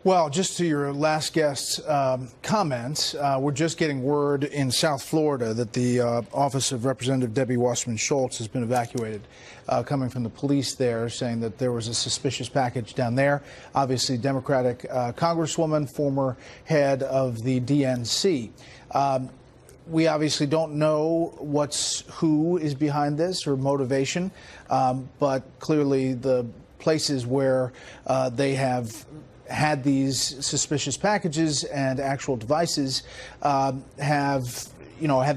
Well, just to your last guest's comments, we're just getting word in South Florida that the office of Representative Debbie Wasserman Schultz has been evacuated, coming from the police there, saying that there was a suspicious package down there. Obviously, Democratic Congresswoman, former head of the DNC. We obviously don't know who is behind this or motivation, but clearly the places where they have had these suspicious packages and actual devices have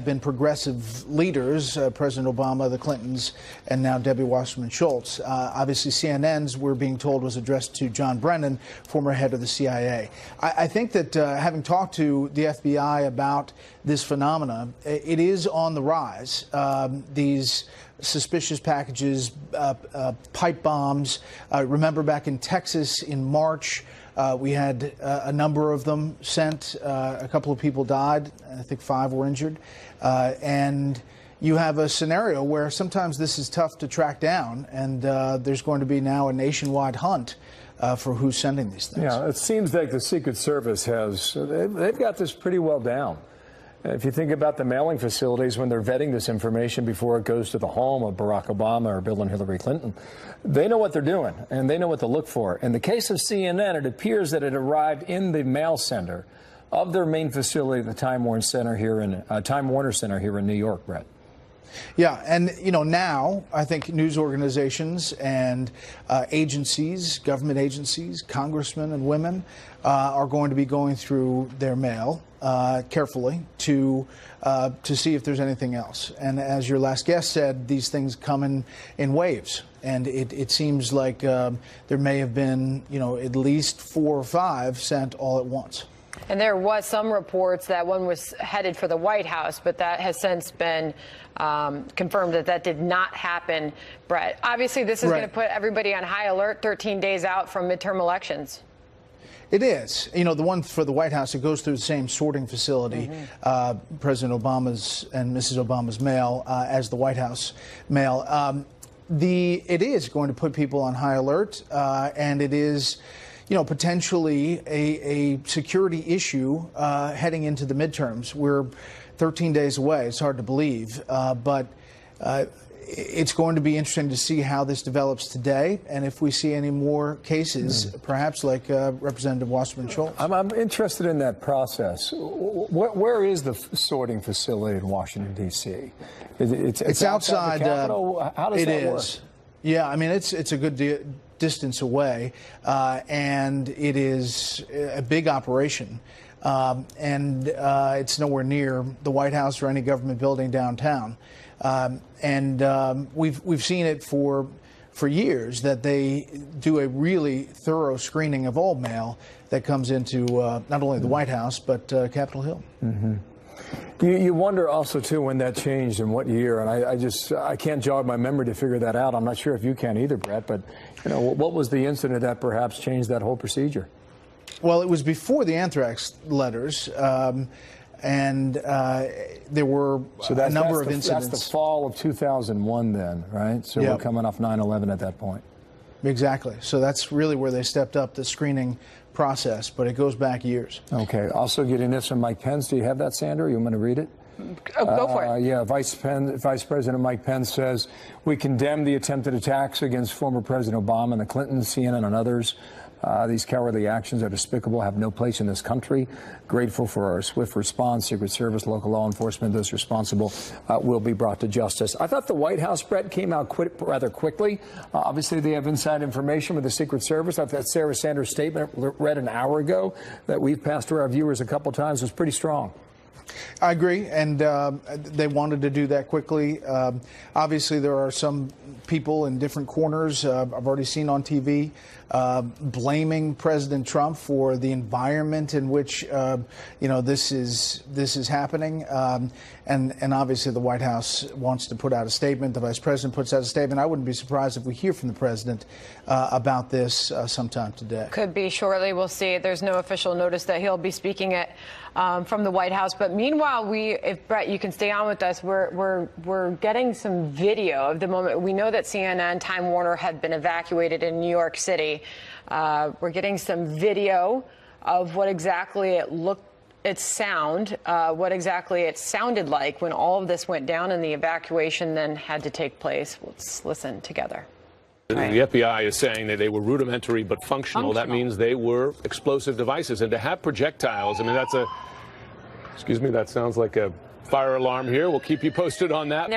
been progressive leaders, President Obama, the Clintons, and now Debbie Wasserman Schultz. Obviously, CNN's, we're being told, was addressed to John Brennan, former head of the CIA. I think that having talked to the FBI about this phenomena, it is on the rise. These suspicious packages, pipe bombs. Remember back in Texas in March, we had a number of them sent. A couple of people died. I think 5 were injured. And you have a scenario where sometimes this is tough to track down, and there's going to be now a nationwide hunt for who's sending these things. Yeah, it seems like the Secret Service they've got this pretty well down. If you think about the mailing facilities, when they're vetting this information before it goes to the home of Barack Obama or Bill and Hillary Clinton, they know what they're doing and they know what to look for. In the case of CNN, it appears that it arrived in the mail center of their main facility, the Time Warner Center here in New York, Brett. Yeah, and now I think news organizations and agencies, government agencies, congressmen and women are going to be going through their mail carefully to see if there's anything else. And as your last guest said, these things come in waves, and it seems like there may have been at least 4 or 5 sent all at once. And there was some reports that one was headed for the White House, but that has since been confirmed that did not happen, Brett. Obviously, this is going to put everybody on high alert 13 days out from midterm elections. It is. The one for the White House, it goes through the same sorting facility, President Obama's and Mrs. Obama's mail, as the White House mail. It is going to put people on high alert, and it is potentially a security issue heading into the midterms. We're 13 days away. It's hard to believe, but it's going to be interesting to see how this develops today, and if we see any more cases, perhaps like Representative Wasserman Schultz. I'm interested in that process. Where is the sorting facility in Washington, D.C.? It's outside the Capitol. How does that work? Yeah, I mean, it's a good distance away, and it is a big operation, and it's nowhere near the White House or any government building downtown. We've seen it for years that they do a really thorough screening of all mail that comes into not only the White House but Capitol Hill. You wonder also, too, when that changed and what year, and I can't jog my memory to figure that out. I'm not sure if you can either, Brett, but what was the incident that perhaps changed that whole procedure? Well, it was before the anthrax letters, and there were a number of incidents. That's the fall of 2001 then, right? So we're coming off 9/11 at that point. Exactly. So that's really where they stepped up the screening process, but it goes back years. Okay. Also getting this from Mike Pence. Do you have that, Sandra? You want me to read it? Go for it. Yeah, Vice President Mike Pence says, we condemn the attempted attacks against former President Obama and the Clintons, CNN, and others. These cowardly actions are despicable, have no place in this country. Grateful for our swift response. Secret Service, local law enforcement, those responsible will be brought to justice. I thought the White House, Brett, came out rather quickly. Obviously, they have inside information with the Secret Service. I thought Sarah Sanders' statement read an hour ago that we've passed to our viewers a couple times was pretty strong. I agree, and they wanted to do that quickly. Obviously, there are some people in different corners I've already seen on TV blaming President Trump for the environment in which this is happening, and obviously the White House wants to put out a statement. The Vice President puts out a statement. I wouldn't be surprised if we hear from the President about this sometime today. Could be shortly. We'll see. There's no official notice that he'll be speaking at from the White House. But meanwhile, if Brett, you can stay on with us, we're getting some video of the moment. We know that CNN, Time Warner had been evacuated in New York City. day. We're getting some video of what exactly what exactly it sounded like when all of this went down and the evacuation then had to take place. Let's listen together. The FBI is saying that they were rudimentary but functional. That means they were explosive devices. And to have projectiles, I mean, excuse me, that sounds like a fire alarm here. We'll keep you posted on that.